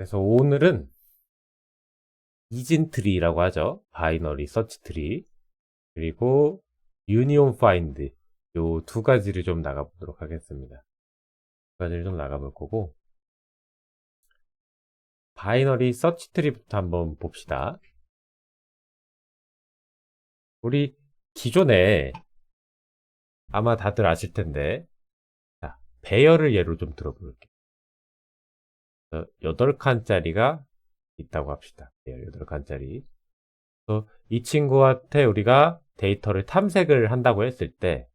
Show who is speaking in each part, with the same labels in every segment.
Speaker 1: 그래서 오늘은 이진 트리라고 하죠. 바이너리 서치 트리. 그리고 유니온 파인드. 요 두 가지를 좀 나가보도록 하겠습니다. 두 가지를 좀 나가볼 거고, 바이너리 서치 트리부터 한번 봅시다. 우리 기존에 아마 다들 아실 텐데, 자, 배열을 예로 좀 들어볼게요. 8칸짜리가 있다고 합시다. 배열 8칸짜리. 이 친구한테 우리가 데이터를 탐색을 한다고 했을 때,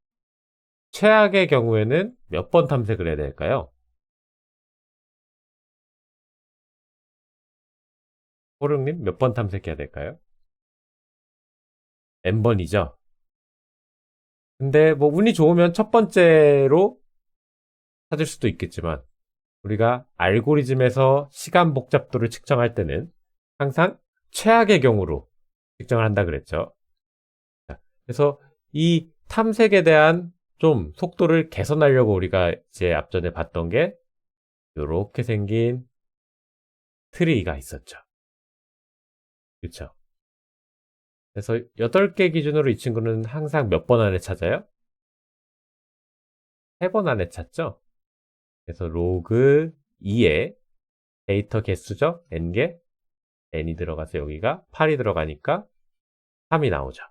Speaker 1: 최악의 경우에는 몇 번 탐색을 해야 될까요? 호릉님 몇 번 탐색해야 될까요? n번이죠. 근데 뭐 운이 좋으면 첫 번째로 찾을 수도 있겠지만 우리가 알고리즘에서 시간 복잡도를 측정할 때는 항상 최악의 경우로 측정을 한다 그랬죠. 그래서 이 탐색에 대한 좀 속도를 개선하려고 우리가 이제 앞전에 봤던 게 이렇게 생긴 트리가 있었죠. 그렇죠. 그래서 8개 기준으로 이 친구는 항상 몇 번 안에 찾아요? 3번 안에 찾죠? 그래서 로그 2에 데이터 개수죠? n개, n이 들어가서 여기가 8이 들어가니까 3이 나오죠.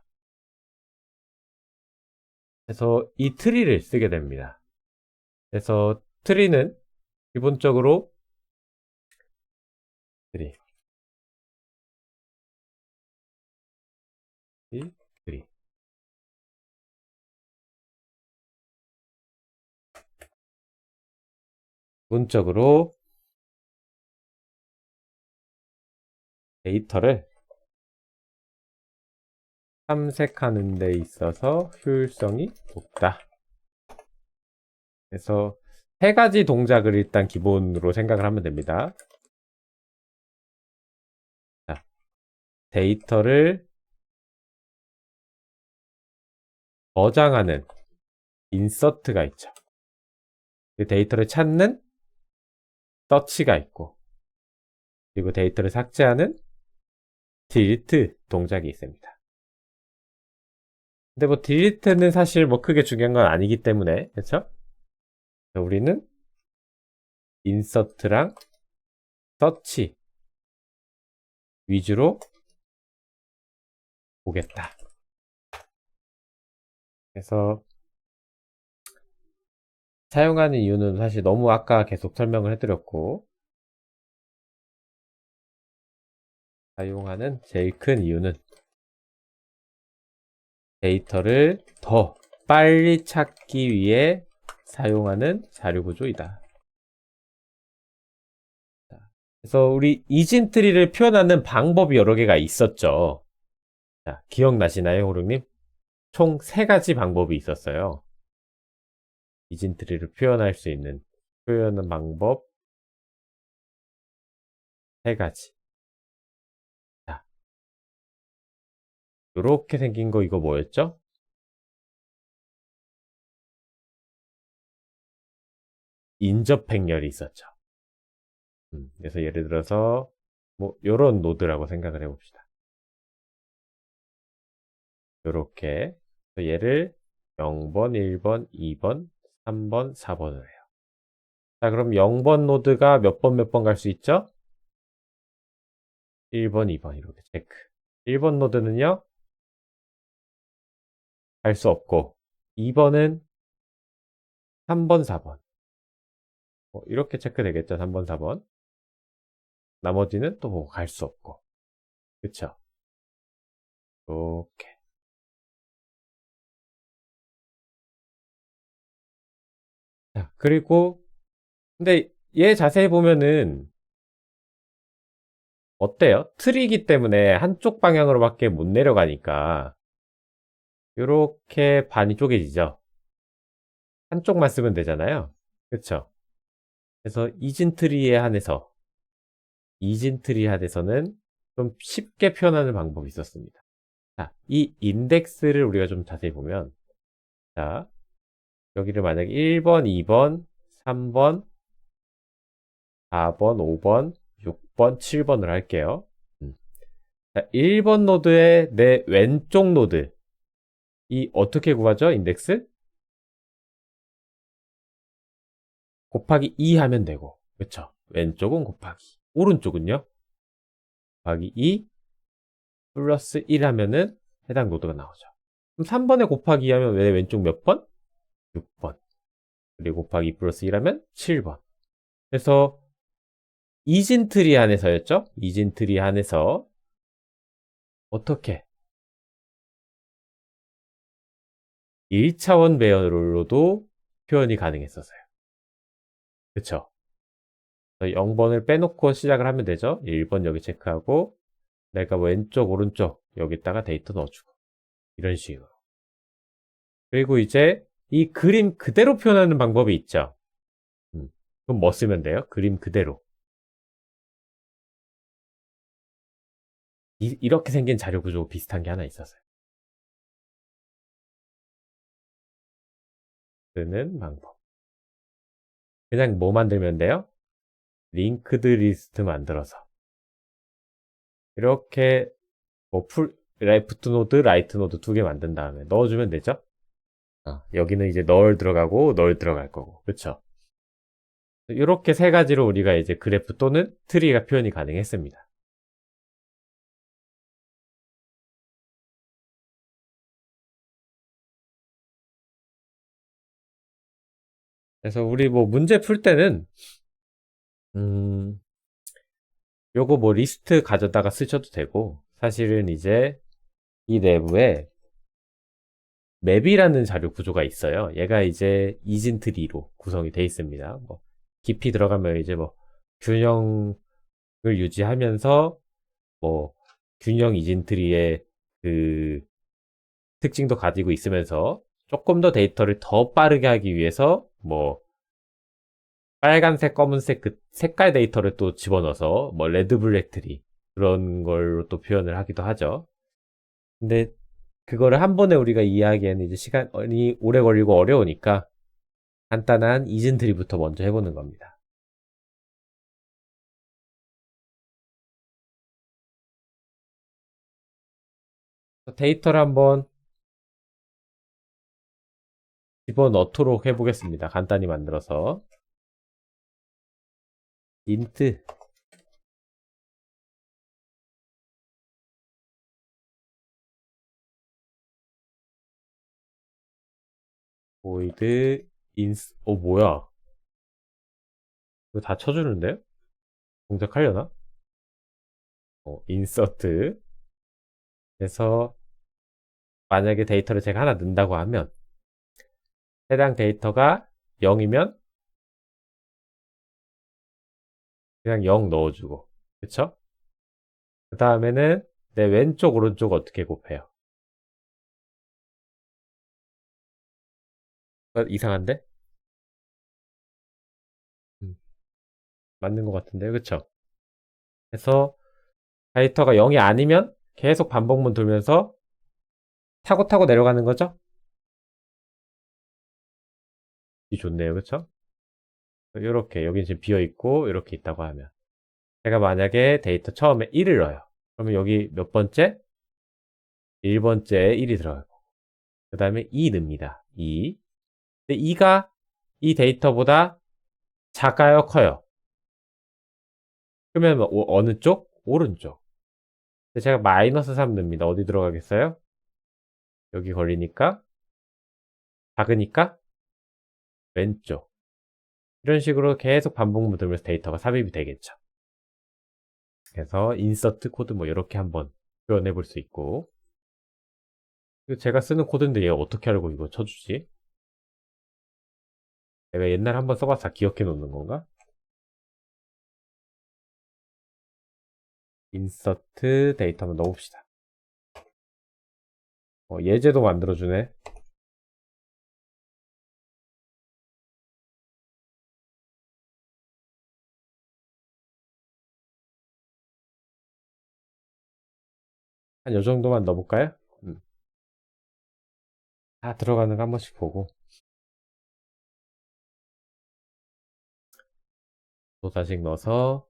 Speaker 1: 그래서 이 트리를 쓰게 됩니다. 그래서 트리는 기본적으로 트리, 트리. 기본적으로 데이터를 탐색하는 데 있어서 효율성이 높다. 그래서 3가지 동작을 일단 기본으로 생각을 하면 됩니다. 자, 데이터를 저장하는 인서트가 있죠. 그 데이터를 찾는 서치가 있고, 그리고 데이터를 삭제하는 딜리트 동작이 있습니다. 근데 뭐 딜리트는 사실 뭐 크게 중요한 건 아니기 때문에, 그렇죠? 우리는 인서트랑 서치 위주로 보겠다. 그래서 사용하는 이유는 사실 너무 아까 계속 설명을 해드렸고, 사용하는 제일 큰 이유는 데이터를 더 빨리 찾기 위해 사용하는 자료 구조이다. 그래서 우리 이진 트리를 표현하는 방법이 여러 개가 있었죠. 자, 기억나시나요, 호릉님? 총 3가지 방법이 있었어요. 이진 트리를 표현할 수 있는 표현하는 방법 3가지. 자, 요렇게 생긴 거 이거 뭐였죠? 인접행렬이 있었죠. 그래서 예를 들어서 뭐 요런 노드라고 생각을 해봅시다. 요렇게 얘를 0번, 1번, 2번, 3번, 4번을 해요. 자, 그럼 0번 노드가 몇 번 몇 번 갈 수 있죠? 1번, 2번 이렇게 체크. 1번 노드는요? 갈 수 없고 2번은 3번, 4번 이렇게 체크되겠죠. 3번, 4번 나머지는 또 뭐 갈 수 없고 그쵸? 이렇게 자, 그리고 근데 얘 자세히 보면은 어때요? 트리이기 때문에 한쪽 방향으로밖에 못 내려가니까 이렇게 반이 쪼개지죠. 한쪽만 쓰면 되잖아요. 그쵸? 그래서 이진 트리에 한해서는 좀 쉽게 표현하는 방법이 있었습니다. 자, 이 인덱스를 우리가 좀 자세히 보면 자, 여기를 만약에 1번, 2번, 3번, 4번, 5번, 6번, 7번을 할게요. 자, 1번 노드의 내 왼쪽 노드. 이 어떻게 구하죠? 인덱스? 곱하기 2 하면 되고. 그쵸? 왼쪽은 곱하기. 오른쪽은요? 곱하기 2 플러스 1 하면은 해당 노드가 나오죠. 그럼 3번에 곱하기 2 하면 왜 왼쪽 몇 번? 6번. 그리고 곱하기 2 플러스 1 하면 7번. 그래서 이진트리 안에서였죠? 이진트리 안에서 어떻게 1차원 배열로도 표현이 가능했었어요. 그쵸? 0번을 빼놓고 시작을 하면 되죠. 1번 여기 체크하고 내가 왼쪽 오른쪽 여기다가 데이터 넣어주고 이런 식으로. 그리고 이제 이 그림 그대로 표현하는 방법이 있죠. 그럼 뭐 쓰면 돼요? 그림 그대로. 이렇게 생긴 자료 구조 비슷한 게 하나 있었어요. 쓰는 방법. 그냥 뭐 만들면 돼요? 링크드 리스트 만들어서 이렇게 뭐 레프트 노드, 라이트 노드 두 개 만든 다음에 넣어주면 되죠? 여기는 이제 널 들어가고 널 들어갈 거고, 그쵸? 이렇게 세 가지로 우리가 이제 그래프 또는 트리가 표현이 가능했습니다. 그래서 우리 뭐 문제 풀 때는 요거 뭐 리스트 가져다가 쓰셔도 되고, 사실은 이제 이 내부에 맵이라는 자료 구조가 있어요. 얘가 이제 이진트리로 구성이 되어 있습니다. 뭐 깊이 들어가면 이제 뭐 균형을 유지하면서 뭐 균형 이진트리의 그 특징도 가지고 있으면서 조금 더 데이터를 더 빠르게 하기 위해서 뭐 빨간색, 검은색 그 색깔 데이터를 또 집어넣어서 뭐 레드 블랙 트리 그런 걸로 또 표현을 하기도 하죠. 근데 그거를 한 번에 우리가 이해하기에는 이제 시간이 오래 걸리고 어려우니까 간단한 이진 트리부터 먼저 해보는 겁니다. 데이터를 한번 집어넣도록 해보겠습니다. 간단히 만들어서 int void ins 뭐야, 이거 다 쳐주는데요? 동작하려나? insert 해서 만약에 데이터를 제가 하나 넣는다고 하면 해당 데이터가 0이면 그냥 0 넣어주고, 그쵸? 그 다음에는 내 왼쪽 오른쪽 어떻게 곱해요? 이상한데? 음, 맞는 것 같은데요, 그쵸? 그래서 데이터가 0이 아니면 계속 반복문 돌면서 타고 타고 내려가는 거죠? 이 좋네요, 그쵸? 이렇게 여기 지금 비어 있고 이렇게 있다고 하면 제가 만약에 데이터 처음에 1을 넣어요. 그러면 여기 몇 번째? 1번째 1이 들어가고 그 다음에 2 넣습니다. 2. 근데 2가 이 데이터보다 작아요, 커요? 그러면 어느 쪽? 오른쪽. 근데 제가 마이너스 3 넣습니다. 어디 들어가겠어요? 여기 걸리니까 작으니까 왼쪽. 이런 식으로 계속 반복문 돌면서 데이터가 삽입이 되겠죠. 그래서 인서트 코드 뭐 이렇게 한번 표현해 볼 수 있고, 제가 쓰는 코드인데 얘가 어떻게 알고 이거 쳐주지? 내가 옛날에 한번 써봐서 다 기억해 놓는 건가? 인서트 데이터 한번 넣어봅시다. 예제도 만들어주네. 한 요 정도만 넣어볼까요? 다 들어가는 거 한 번씩 보고 또 다시 넣어서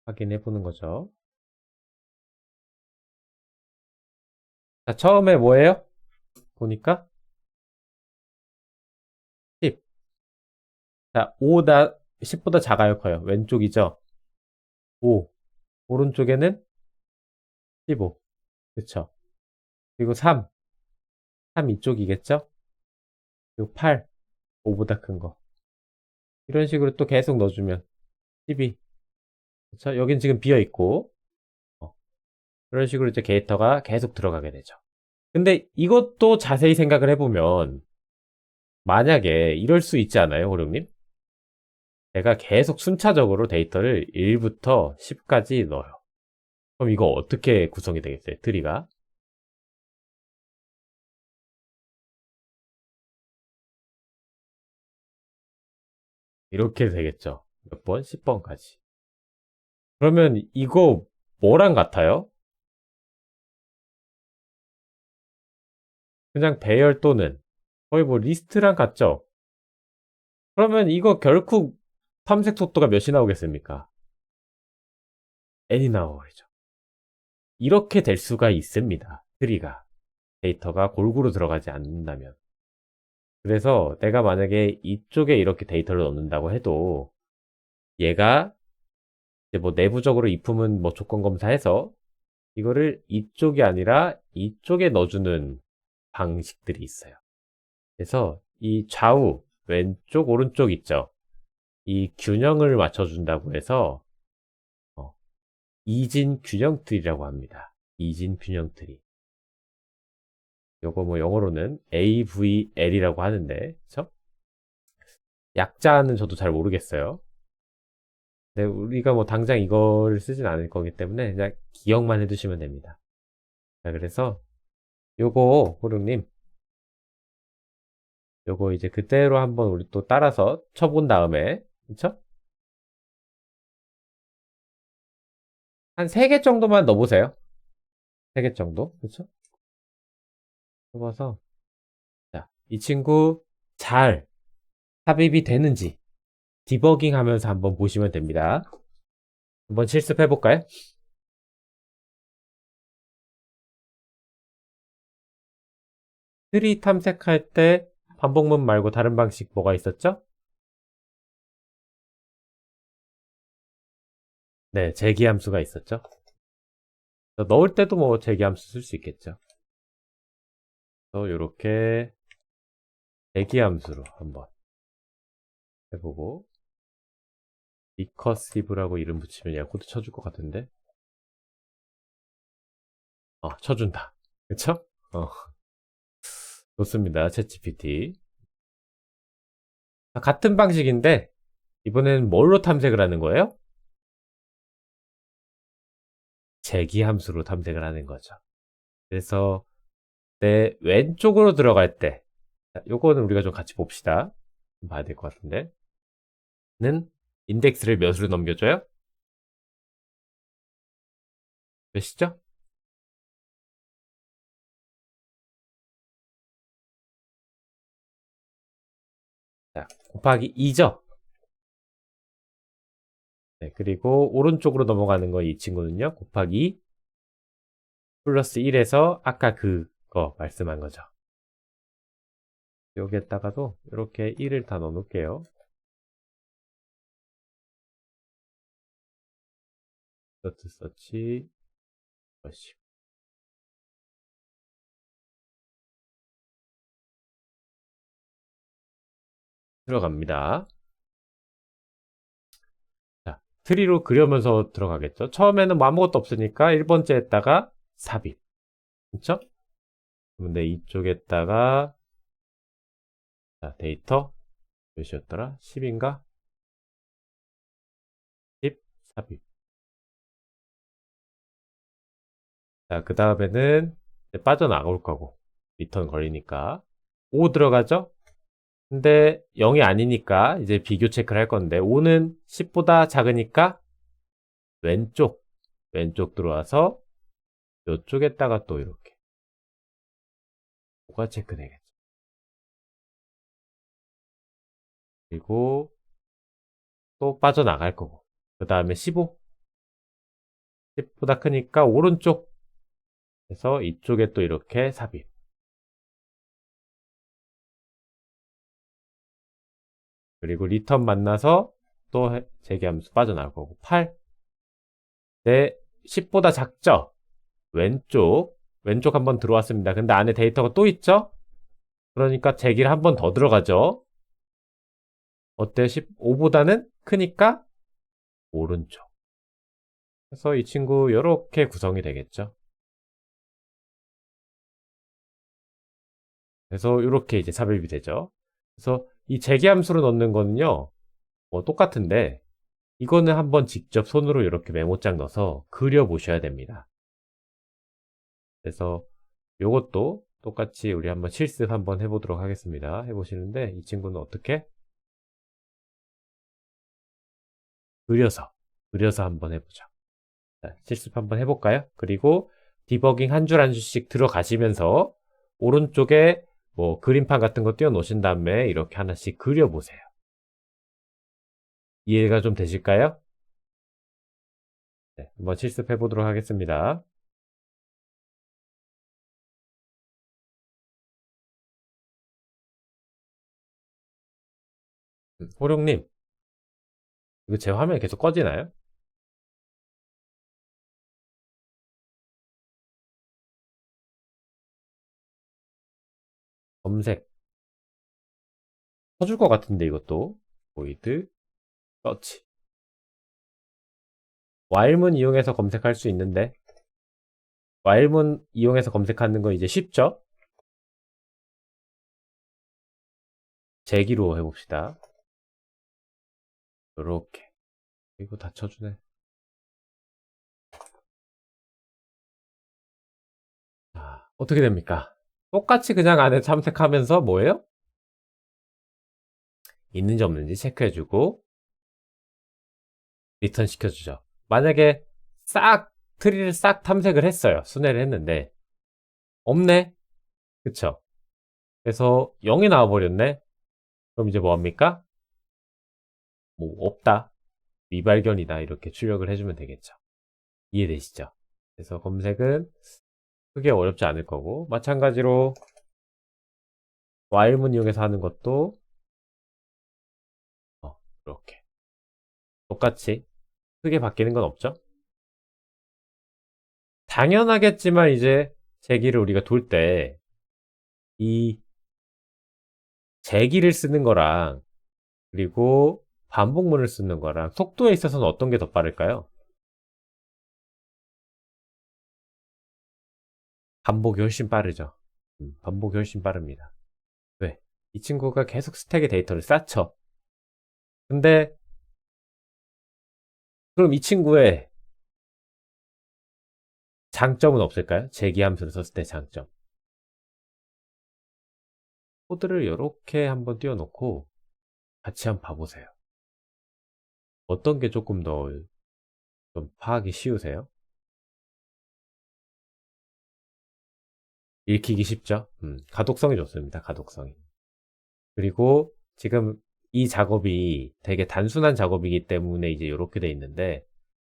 Speaker 1: 확인해 보는 거죠. 자, 처음에 뭐예요? 보니까 10. 자, 10보다 작아요, 커요? 왼쪽이죠? 5. 오른쪽에는 15. 그쵸? 그리고 3. 3 이쪽이겠죠? 그리고 8. 5보다 큰 거. 이런 식으로 또 계속 넣어주면 12. 그쵸? 여긴 지금 비어있고, 그런 식으로 이제 데이터가 계속 들어가게 되죠. 근데 이것도 자세히 생각을 해보면, 만약에 이럴 수 있지 않아요, 호령님? 내가 계속 순차적으로 데이터를 1부터 10까지 넣어요. 그럼 이거 어떻게 구성이 되겠어요, 트리가? 이렇게 되겠죠. 몇 번? 10번까지. 그러면 이거 뭐랑 같아요? 그냥 배열 또는 거의 뭐 리스트랑 같죠? 그러면 이거 결국 탐색 속도가 몇이 나오겠습니까? n이 나오겠죠. 이렇게 될 수가 있습니다. 트리가. 데이터가 골고루 들어가지 않는다면. 그래서 내가 만약에 이쪽에 이렇게 데이터를 넣는다고 해도 얘가 이제 뭐 내부적으로 이품은 뭐 조건 검사해서 이거를 이쪽이 아니라 이쪽에 넣어주는 방식들이 있어요. 그래서 이 좌우, 왼쪽, 오른쪽 있죠. 이 균형을 맞춰준다고 해서 이진 균형 트리라고 합니다. 이진 균형 트리. 요거 뭐 영어로는 AVL이라고 하는데, 그쵸? 약자는 저도 잘 모르겠어요. 근데 우리가 뭐 당장 이걸 쓰진 않을 거기 때문에 그냥 기억만 해두시면 됩니다. 자, 그래서 요거 호룡님, 요거 이제 그대로 한번 우리 또 따라서 쳐본 다음에, 그쵸? 한 3개 정도만 넣어보세요. 3개 정도, 그쵸? 넣어서 자, 이 친구 잘 삽입이 되는지 디버깅 하면서 한번 보시면 됩니다. 한번 실습해 볼까요? 트리 탐색할 때 반복문 말고 다른 방식 뭐가 있었죠? 네, 제기함수가 있었죠. 넣을 때도 뭐 제기함수 쓸 수 있겠죠. 그래서 이렇게 제기함수로 한번 해보고 리커시브라고 이름 붙이면 얘가 코드 쳐줄 것 같은데 쳐준다. 그쵸? 좋습니다. 챗GPT. 같은 방식인데 이번에는 뭘로 탐색을 하는 거예요? 제기함수로 탐색을 하는 거죠. 그래서 내 왼쪽으로 들어갈 때 요거는 우리가 좀 같이 봅시다. 봐야 될 것 같은데 는 인덱스를 몇으로 넘겨줘요? 몇이죠? 자, 곱하기 2죠? 네, 그리고 오른쪽으로 넘어가는 거 이 친구는요. 곱하기 플러스 1에서 아까 그거 말씀한 거죠. 여기에다가도 이렇게 1을 다 넣어 놓을게요. 서치 서치 들어갑니다. 자, 트리로 그려면서 들어가겠죠. 처음에는 뭐 아무것도 없으니까 1번째에다가 삽입. 그쵸? 근데 이쪽에다가 자, 데이터 몇이었더라? 10인가? 10 삽입. 자, 그 다음에는 빠져나올 거고 리턴 걸리니까 5 들어가죠? 근데 0이 아니니까 이제 비교 체크를 할 건데 5는 10보다 작으니까 왼쪽 들어와서 이쪽에다가 또 이렇게 5가 체크되겠죠. 그리고 또 빠져나갈 거고 그 다음에 15 10보다 크니까 오른쪽 에서 이쪽에 또 이렇게 삽입. 그리고 리턴 만나서 또 재기함수 빠져나올 거고. 8. 네, 10보다 작죠? 왼쪽 한번 들어왔습니다. 근데 안에 데이터가 또 있죠? 그러니까 재기를 한 번 더 들어가죠. 어때? 15보다는 크니까 오른쪽. 그래서 이 친구 이렇게 구성이 되겠죠. 그래서 이렇게 이제 삽입이 되죠. 그래서 이 재기함수로 넣는 거는요, 뭐 똑같은데, 이거는 한번 직접 손으로 이렇게 메모장 넣어서 그려보셔야 됩니다. 그래서 요것도 똑같이 우리 한번 실습 한번 해보도록 하겠습니다. 해보시는데 이 친구는 어떻게? 그려서 한번 해보죠. 자, 실습 한번 해볼까요? 그리고 디버깅 한 줄 한 줄씩 들어가시면서 오른쪽에 뭐 그림판 같은 거 띄워 놓으신 다음에 이렇게 하나씩 그려보세요. 이해가 좀 되실까요? 네, 한번 실습해 보도록 하겠습니다. 호룡님, 이거 제 화면이 계속 꺼지나요? 검색 터질 것 같은데 이것도 보이드 서치 와일문 이용해서 검색할 수 있는데 와일문 이용해서 검색하는 거 이제 쉽죠? 제기로 해봅시다. 요렇게 이거 다 쳐주네. 자, 어떻게 됩니까? 똑같이 그냥 안에 참색하면서 뭐예요? 있는지 없는지 체크해주고 리턴 시켜주죠. 만약에 트리를 싹 탐색을 했어요. 순회를 했는데 없네. 그쵸? 그래서 0이 나와버렸네. 그럼 이제 뭐합니까? 뭐 없다. 미발견이다. 이렇게 출력을 해주면 되겠죠. 이해되시죠? 그래서 검색은 크게 어렵지 않을 거고 마찬가지로 while문 이용해서 하는 것도 이렇게 똑같이 크게 바뀌는 건 없죠. 당연하겠지만 이제 제기를 우리가 돌 때 이 제기를 쓰는 거랑 그리고 반복문을 쓰는 거랑 속도에 있어서는 어떤 게 더 빠를까요? 반복이 훨씬 빠르죠. 반복이 훨씬 빠릅니다. 왜? 이 친구가 계속 스택의 데이터를 쌓죠. 근데 그럼 이 친구의 장점은 없을까요? 제기함수를 썼을 때 장점. 코드를 이렇게 한번 띄워놓고 같이 한번 봐보세요. 어떤 게 조금 더 좀 파악이 쉬우세요? 읽히기 쉽죠? 가독성이 좋습니다. 가독성이. 그리고 지금 이 작업이 되게 단순한 작업이기 때문에 이제 이렇게 돼 있는데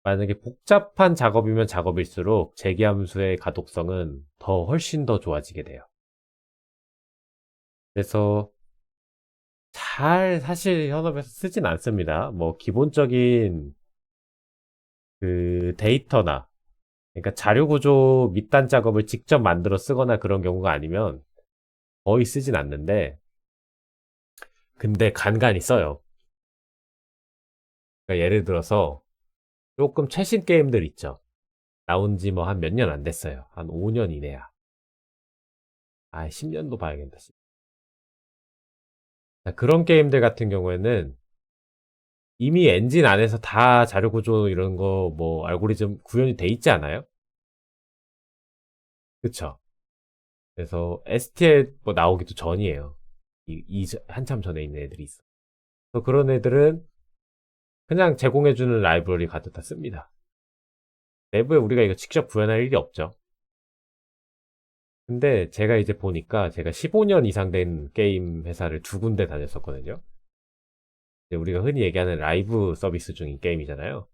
Speaker 1: 만약에 복잡한 작업이면 작업일수록 재기함수의 가독성은 더 훨씬 더 좋아지게 돼요. 그래서 잘 사실 현업에서 쓰진 않습니다. 뭐 기본적인 그 데이터나 그러니까 자료 구조 밑단 작업을 직접 만들어 쓰거나 그런 경우가 아니면 거의 쓰진 않는데 근데 간간히 써요. 그러니까 예를 들어서 조금 최신 게임들 있죠. 나온 지 뭐 한 몇 년 안 됐어요. 한 5년 이내야. 아, 10년도 봐야겠다. 그런 게임들 같은 경우에는 이미 엔진 안에서 다 자료 구조 이런 거 뭐 알고리즘 구현이 돼 있지 않아요? 그쵸? 그래서 STL 뭐 나오기도 전이에요. 한참 전에 있는 애들이 있어. 그래서 그런 애들은 그냥 제공해주는 라이브러리 가득 다 씁니다. 내부에 우리가 이거 직접 구현할 일이 없죠. 근데 제가 이제 보니까 제가 15년 이상 된 게임 회사를 두 군데 다녔었거든요. 우리가 흔히 얘기하는 라이브 서비스 중인 게임이잖아요.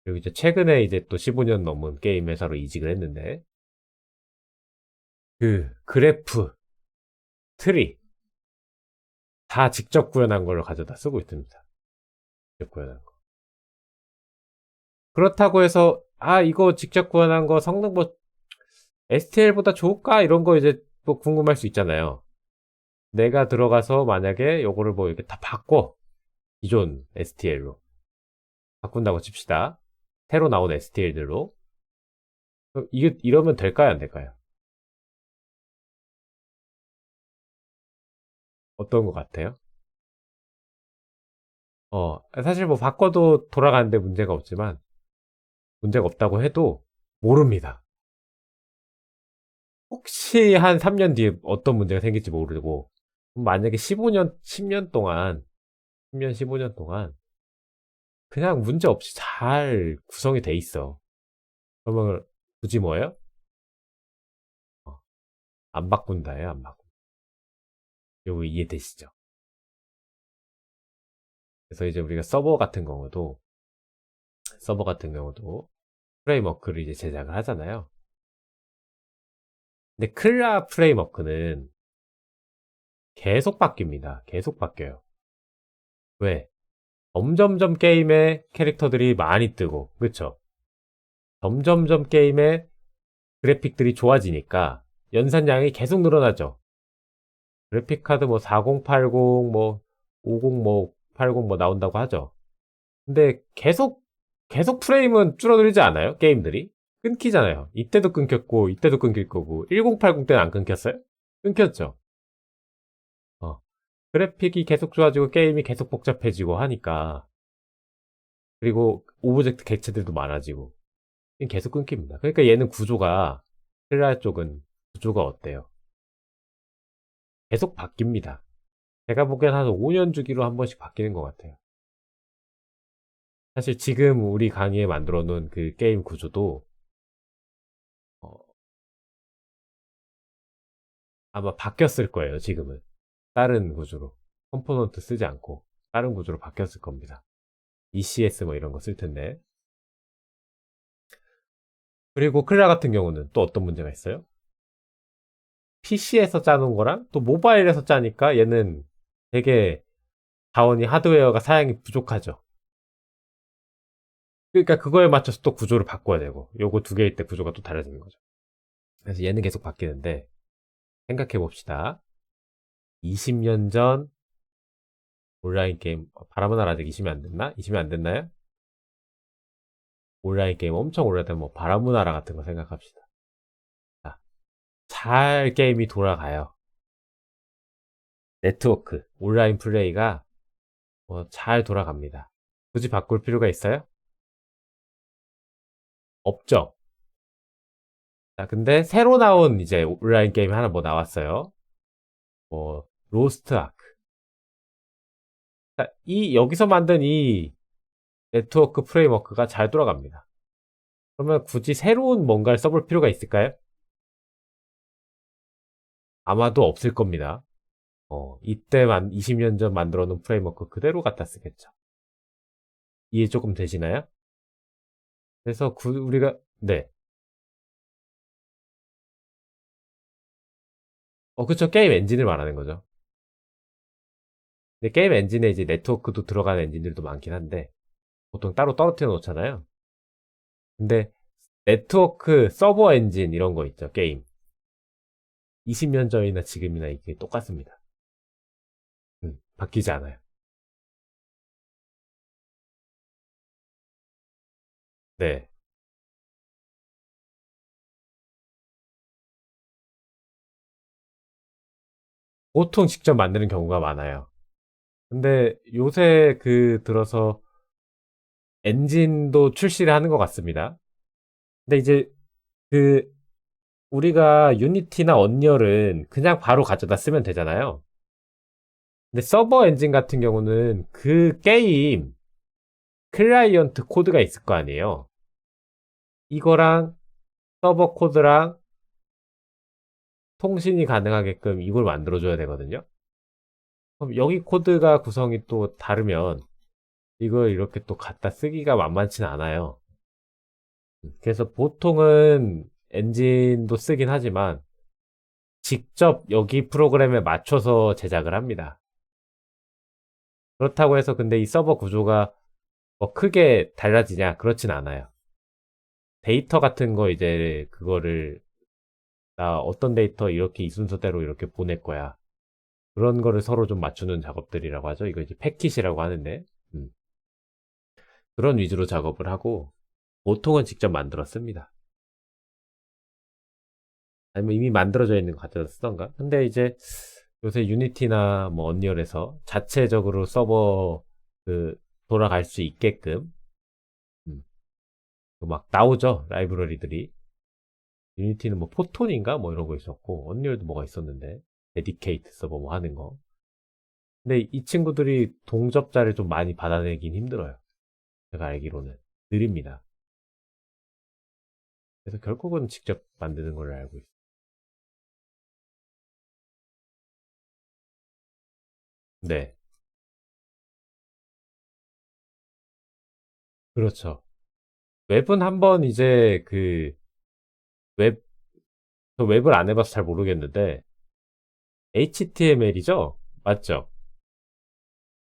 Speaker 1: 그리고 이제 최근에 이제 또 15년 넘은 게임 회사로 이직을 했는데, 그 그래프, 트리, 다 직접 구현한 걸로 가져다 쓰고 있습니다. 직접 구현한 거. 그렇다고 해서, 아, 이거 직접 구현한 거 성능 뭐, STL보다 좋을까? 이런 거 이제 또 궁금할 수 있잖아요. 내가 들어가서 만약에 요거를 뭐 이렇게 다 바꿔. 기존 STL로. 바꾼다고 칩시다. 새로 나온 STL들로. 이게, 이러면 될까요? 안 될까요? 어떤 것 같아요? 사실 뭐 바꿔도 돌아가는데 문제가 없지만, 문제가 없다고 해도 모릅니다. 혹시 한 3년 뒤에 어떤 문제가 생길지 모르고, 만약에 15년, 10년 동안, 10년, 15년 동안, 그냥 문제 없이 잘 구성이 돼 있어. 그러면 굳이 뭐예요? 어, 안 바꾼다예요, 안 바꾼다. 요거 이해되시죠? 그래서 이제 우리가 서버 같은 경우도 프레임워크를 이제 제작을 하잖아요. 근데 클라 프레임워크는 계속 바뀝니다. 계속 바뀌어요. 왜? 점점점 게임에 캐릭터들이 많이 뜨고, 그쵸? 점점점 게임에 그래픽들이 좋아지니까 연산량이 계속 늘어나죠. 그래픽카드 뭐 4080, 뭐 50, 뭐 80 뭐 나온다고 하죠. 근데 계속 프레임은 줄어들지 않아요? 게임들이? 끊기잖아요. 이때도 끊겼고, 이때도 끊길 거고, 1080 때는 안 끊겼어요? 끊겼죠. 어. 그래픽이 계속 좋아지고, 게임이 계속 복잡해지고 하니까, 그리고 오브젝트 객체들도 많아지고, 계속 끊깁니다. 그러니까 얘는 구조가, 클라 쪽은 구조가 어때요? 계속 바뀝니다. 제가 보기엔 한 5년 주기로 한 번씩 바뀌는 것 같아요. 사실 지금 우리 강의에 만들어 놓은 그 게임 구조도 어, 아마 바뀌었을 거예요, 지금은. 다른 구조로. 컴포넌트 쓰지 않고 다른 구조로 바뀌었을 겁니다. ECS 뭐 이런 거 쓸 텐데. 그리고 클라 같은 경우는 또 어떤 문제가 있어요? PC에서 짜놓은 거랑 또 모바일에서 짜니까 얘는 되게 자원이 하드웨어가 사양이 부족하죠. 그러니까 그거에 맞춰서 또 구조를 바꿔야 되고 요거 두 개일 때 구조가 또 달라지는 거죠. 그래서 얘는 계속 바뀌는데 생각해 봅시다. 20년 전 온라인 게임 바람은 아직 20년 안 됐나? 20년 안 됐나요? 온라인 게임 엄청 오래된 뭐 바라무나라 같은 거 생각합시다. 자, 잘 게임이 돌아가요. 네트워크, 온라인 플레이가 잘 돌아갑니다. 굳이 바꿀 필요가 있어요? 없죠. 자, 근데 새로 나온 이제 온라인 게임 하나 뭐 나왔어요. 로스트 아크. 자, 여기서 만든 이 네트워크 프레임워크가 잘 돌아갑니다. 그러면 굳이 새로운 뭔가를 써볼 필요가 있을까요? 아마도 없을 겁니다. 이때만 20년 전 만들어 놓은 프레임워크 그대로 갖다 쓰겠죠. 이해 조금 되시나요? 그래서 우리가 네. 그쵸. 게임 엔진을 말하는 거죠. 근데 게임 엔진에 이제 네트워크도 들어가는 엔진들도 많긴 한데 보통 따로 떨어뜨려 놓잖아요. 근데 네트워크 서버 엔진 이런 거 있죠. 게임. 20년 전이나 지금이나 이게 똑같습니다. 바뀌지 않아요. 네. 보통 직접 만드는 경우가 많아요. 근데 요새 들어서 엔진도 출시를 하는 것 같습니다. 근데 이제 그 우리가 유니티나 언리얼은 그냥 바로 가져다 쓰면 되잖아요. 근데 서버 엔진 같은 경우는 그 게임 클라이언트 코드가 있을 거 아니에요. 이거랑 서버 코드랑 통신이 가능하게끔 이걸 만들어줘야 되거든요. 그럼 여기 코드가 구성이 또 다르면 이걸 이렇게 또 갖다 쓰기가 만만치는 않아요. 그래서 보통은 엔진도 쓰긴 하지만 직접 여기 프로그램에 맞춰서 제작을 합니다. 그렇다고 해서 근데 이 서버 구조가 뭐 크게 달라지냐? 그렇진 않아요. 데이터 같은 거 이제 그거를 나 어떤 데이터 이렇게 이 순서대로 이렇게 보낼 거야. 그런 거를 서로 좀 맞추는 작업들이라고 하죠. 이거 이제 패킷이라고 하는데 음, 그런 위주로 작업을 하고 보통은 직접 만들었습니다. 아니면 이미 만들어져 있는 거 가져다 쓰던가. 근데 이제 요새 유니티나 뭐 언리얼에서 자체적으로 서버 그 돌아갈 수 있게끔 음, 그막 나오죠. 라이브러리들이. 유니티는 뭐 포톤인가 뭐 이런 거 있었고 언리얼도 뭐가 있었는데 데디케이트 서버 뭐 하는 거. 근데 이 친구들이 동접자를 좀 많이 받아내긴 힘들어요. 제가 알기로는 느립니다. 그래서 결국은 직접 만드는 걸로 알고 있어요. 네, 그렇죠. 웹은 한번 이제 그 웹, 저 웹을 안 해봐서 잘 모르겠는데 HTML이죠? 맞죠?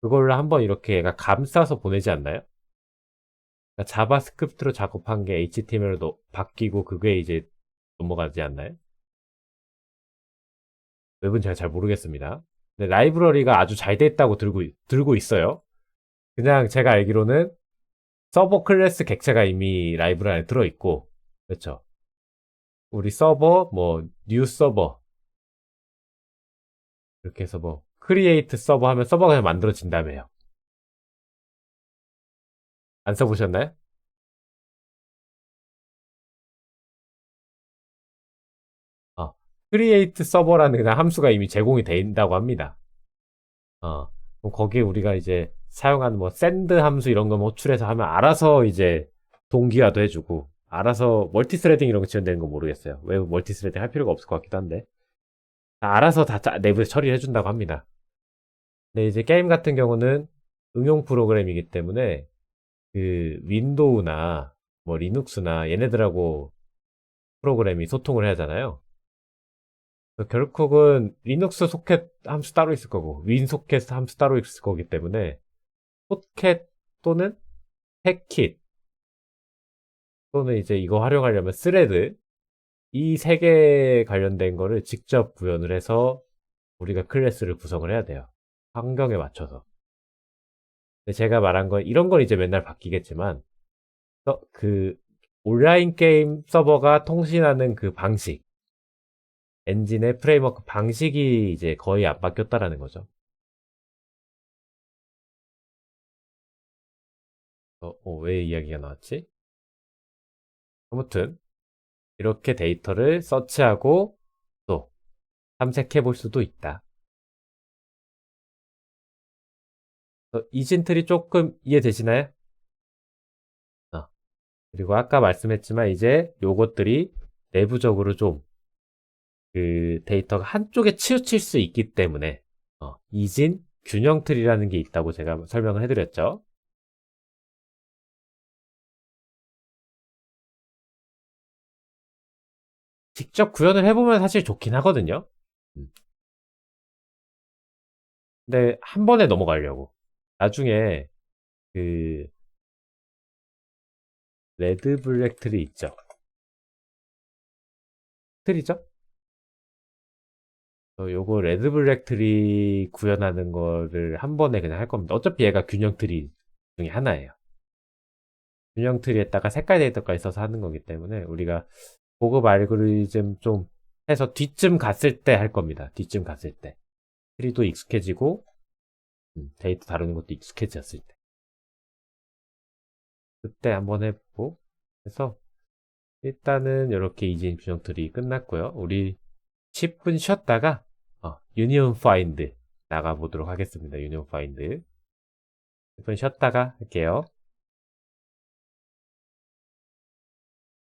Speaker 1: 그걸로 한번 이렇게 얘가 감싸서 보내지 않나요? 그러니까 자바스크립트로 작업한 게 HTML로 바뀌고 그게 이제 넘어가지 않나요? 웹은 제가 잘 모르겠습니다. 근데 라이브러리가 아주 잘 됐다고 들고 있어요. 그냥 제가 알기로는 서버 클래스 객체가 이미 라이브러리 안에 들어있고, 그렇죠. 우리 서버, 뭐, 뉴 서버, 이렇게 해서 뭐, 크리에이트 서버 하면 서버가 그냥 만들어진다며요. 안 써보셨나요? 어. 크리에이트 서버라는 그냥 함수가 이미 제공이 된다고 합니다. 그럼 거기에 우리가 이제 사용하는 뭐, 샌드 함수 이런 거 호출해서 하면 알아서 이제 동기화도 해주고, 알아서 멀티스레딩 이런 거 지원되는 거 모르겠어요. 왜 멀티스레딩 할 필요가 없을 것 같기도 한데. 알아서 다 내부에서 처리를 해준다고 합니다. 근데 이제 게임 같은 경우는 응용 프로그램이기 때문에 그 윈도우나 뭐 리눅스나 얘네들하고 프로그램이 소통을 해야 하잖아요. 그래서 결국은 리눅스 소켓 함수 따로 있을 거고 윈 소켓 함수 따로 있을 거기 때문에 소켓 또는 패킷 또는 이제 이거 활용하려면 스레드 이 세 개 관련된 거를 직접 구현을 해서 우리가 클래스를 구성을 해야 돼요. 환경에 맞춰서. 근데 제가 말한 건 이런 건 이제 맨날 바뀌겠지만 그 온라인 게임 서버가 통신하는 그 방식, 엔진의 프레임워크 방식이 이제 거의 안 바뀌었다라는 거죠. 왜 이야기가 나왔지? 아무튼 이렇게 데이터를 서치하고 또 탐색해 볼 수도 있다. 이진틀이 조금 이해되시나요? 어, 그리고 아까 말씀했지만 이제 요것들이 내부적으로 좀 그 데이터가 한쪽에 치우칠 수 있기 때문에 이진 균형 틀이라는 게 있다고 제가 설명을 해드렸죠. 직접 구현을 해보면 사실 좋긴 하거든요. 음. 근데 한 번에 넘어가려고. 나중에 그 레드 블랙 트리 있죠. 트리죠? 요거 레드 블랙 트리 구현하는 거를 한 번에 그냥 할 겁니다. 어차피 얘가 균형 트리 중에 하나예요. 균형 트리에다가 색깔 데이터가 있어서 하는 거기 때문에 우리가 고급 알고리즘 좀 해서 뒤쯤 갔을 때 할 겁니다. 뒤쯤 갔을 때. 트리도 익숙해지고 데이터 다루는 것도 익숙해졌을 때. 그때 한번 해보고 해서 일단은 이렇게 이진 균형 트리 끝났고요. 우리 10분 쉬었다가 유니온 파인드 나가보도록 하겠습니다. 유니온 파인드 10분 쉬었다가 할게요.